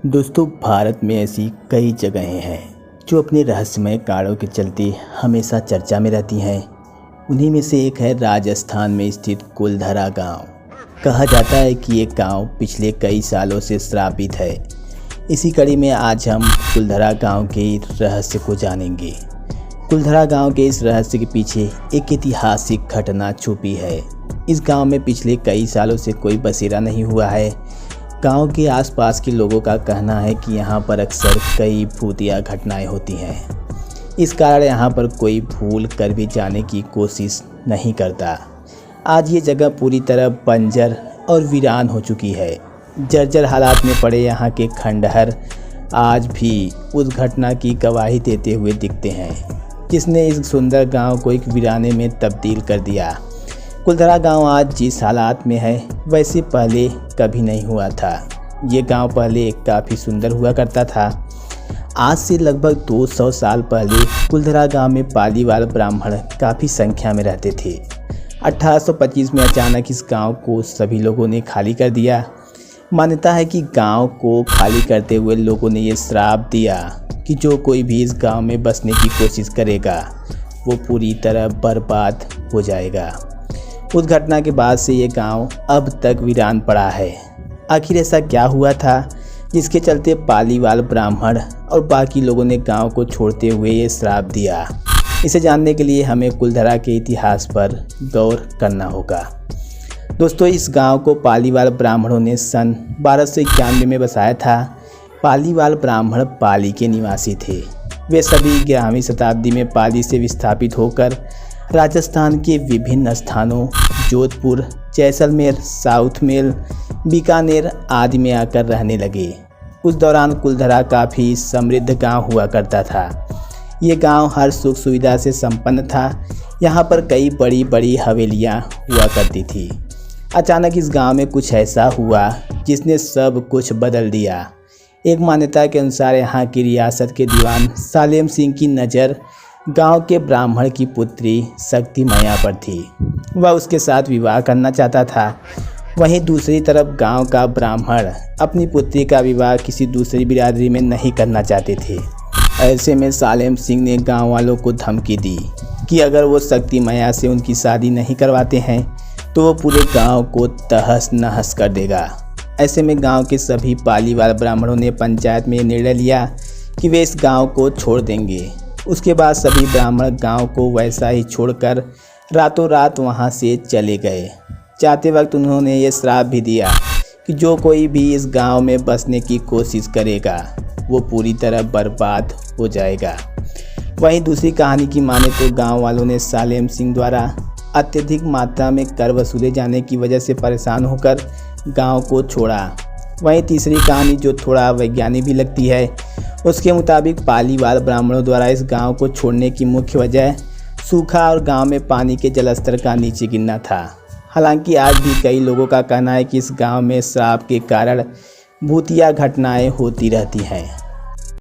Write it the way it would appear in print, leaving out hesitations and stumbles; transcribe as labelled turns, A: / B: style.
A: दोस्तों, भारत में ऐसी कई जगहें हैं जो अपने रहस्यमय कारणों के चलते हमेशा चर्चा में रहती हैं। उन्हीं में से एक है राजस्थान में स्थित कुलधरा गांव। कहा जाता है कि ये गांव पिछले कई सालों से श्रापित है। इसी कड़ी में आज हम कुलधरा गांव के रहस्य को जानेंगे। कुलधरा गांव के इस रहस्य के पीछे एक ऐतिहासिक घटना छुपी है। इस गांव में पिछले कई सालों से कोई बसेरा नहीं हुआ है। गांव के आसपास के लोगों का कहना है कि यहाँ पर अक्सर कई भूतिया घटनाएं होती हैं। इस कारण यहाँ पर कोई भूल कर भी जाने की कोशिश नहीं करता। आज ये जगह पूरी तरह बंजर और वीरान हो चुकी है। जर्जर हालात में पड़े यहाँ के खंडहर आज भी उस घटना की गवाही देते हुए दिखते हैं जिसने इस सुंदर गांव को एक वीराने में तब्दील कर दिया। कुलधरा गांव आज जिस हालात में है वैसे पहले कभी नहीं हुआ था। ये गांव पहले काफ़ी सुंदर हुआ करता था। आज से लगभग 200 साल पहले कुलधरा गांव में पालीवाल ब्राह्मण काफ़ी संख्या में रहते थे। 1825 में अचानक इस गांव को सभी लोगों ने खाली कर दिया। मान्यता है कि गांव को खाली करते हुए लोगों ने ये श्राप दिया कि जो कोई भी इस गांव में बसने की कोशिश करेगा वो पूरी तरह बर्बाद हो जाएगा। उस घटना के बाद से ये गांव अब तक वीरान पड़ा है। आखिर ऐसा क्या हुआ था जिसके चलते पालीवाल ब्राह्मण और बाकी लोगों ने गांव को छोड़ते हुए ये श्राप दिया? इसे जानने के लिए हमें कुलधरा के इतिहास पर गौर करना होगा। दोस्तों, इस गांव को पालीवाल ब्राह्मणों ने सन 1291 में बसाया था। पालीवाल ब्राह्मण पाली के निवासी थे। वे सभी 11वीं शताब्दी में पाली से विस्थापित होकर राजस्थान के विभिन्न स्थानों जोधपुर, जैसलमेर, साउथमेल, बीकानेर आदि में आकर रहने लगे। उस दौरान कुलधरा काफ़ी समृद्ध गांव हुआ करता था। ये गांव हर सुख सुविधा से संपन्न था। यहाँ पर कई बड़ी बड़ी हवेलियाँ हुआ करती थी। अचानक इस गांव में कुछ ऐसा हुआ जिसने सब कुछ बदल दिया। एक मान्यता के अनुसार यहाँ की रियासत के दीवान सालेम सिंह की नज़र गांव के ब्राह्मण की पुत्री शक्ति मैया पर थी। वह उसके साथ विवाह करना चाहता था। वहीं दूसरी तरफ गांव का ब्राह्मण अपनी पुत्री का विवाह किसी दूसरी बिरादरी में नहीं करना चाहते थे। ऐसे में सालेम सिंह ने गांव वालों को धमकी दी कि अगर वो शक्ति मैया से उनकी शादी नहीं करवाते हैं तो वो पूरे गांव को तहस नहस कर देगा। ऐसे में गांव के सभी पालीवाल ब्राह्मणों ने पंचायत में निर्णय लिया कि वे इस गांव को छोड़ देंगे। उसके बाद सभी ब्राह्मण गांव को वैसा ही छोड़कर रातों रात वहां से चले गए। जाते वक्त उन्होंने ये श्राप भी दिया कि जो कोई भी इस गांव में बसने की कोशिश करेगा वो पूरी तरह बर्बाद हो जाएगा। वहीं दूसरी कहानी की माने तो गांव वालों ने सालेम सिंह द्वारा अत्यधिक मात्रा में कर वसूले जाने की वजह से परेशान होकर गाँव को छोड़ा। वहीं तीसरी कहानी जो थोड़ा वैज्ञानिक भी लगती है, उसके मुताबिक पालीवाल ब्राह्मणों द्वारा इस गांव को छोड़ने की मुख्य वजह सूखा और गांव में पानी के जलस्तर का नीचे गिरना था। हालांकि आज भी कई लोगों का कहना है कि इस गांव में श्राप के कारण भूतिया घटनाएं होती रहती हैं।